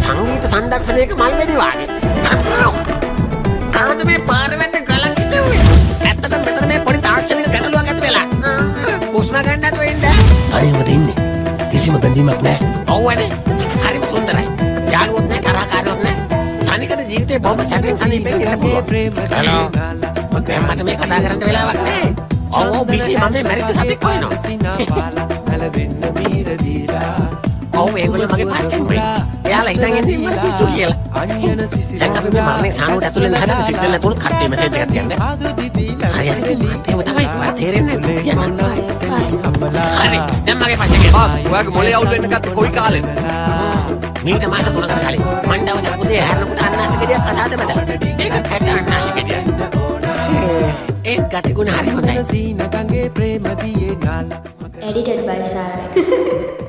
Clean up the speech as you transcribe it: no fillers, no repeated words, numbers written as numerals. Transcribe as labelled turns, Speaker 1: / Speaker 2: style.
Speaker 1: සංගීත සංදර්ශනයක මල්වැඩි වාගේ. කාද මේ පාරවැද්ද ගලන් හිටුවේ? ඇත්තටම මෙතන මේ පොඩි තාක්ෂණික ගැටලුවක් ඇති වෙලා. හුස්ම ගන්න නැතුව ඉන්න.
Speaker 2: අනේ මොකද ඉන්නේ? කිසිම බැඳීමක් නැහැ.
Speaker 1: ඔව්වනේ. හරිම සුන්දරයි. යාළුවොත් නැහැ, තරහකාරයොත් නැහැ. තනිකර ජීවිතේ බොහොම සැපෙන් සනීපෙන් ඉන්න පුළුවන්. හලෝ. මට මේ කතා කරන්න වෙලාවක් නැහැ. ඔව් බිසි මම මේ මැරිච්ච සතෙක් හොයනවා. ඔව් ඒගොල්ලෝ මගේ පස්සෙන් වෙයි. එයාලා හිතන් ඉන්නේ මම පිස්සු කියලා. දැන් අපි මේ මරණේ සානුවට ඇතුළේ ඉන්න හදන සිග්නල් නැතුණු කට්ටිය මෙසේජ් එකක් තියන්නේ. හරි හරි ඒව තමයි ඔයා තේරෙන්නේ නැහැ. හරි දැන් මගේ පස්සේ ගියා.
Speaker 2: ඔයාගේ මොලේ අවුල් වෙන්න ගත්ත කොයි කාලෙද?
Speaker 1: මීට මාස 3කට කලින් මං දවසක් පුතේ හැරෙනකොට අන්නාසි ගෙඩියක් අසාද බදලා. ඒක කැට අන්නාසි ගෙඩියක්. ඒ ගතිගුණ හරි හොඳයි.
Speaker 3: Edited by Sarah.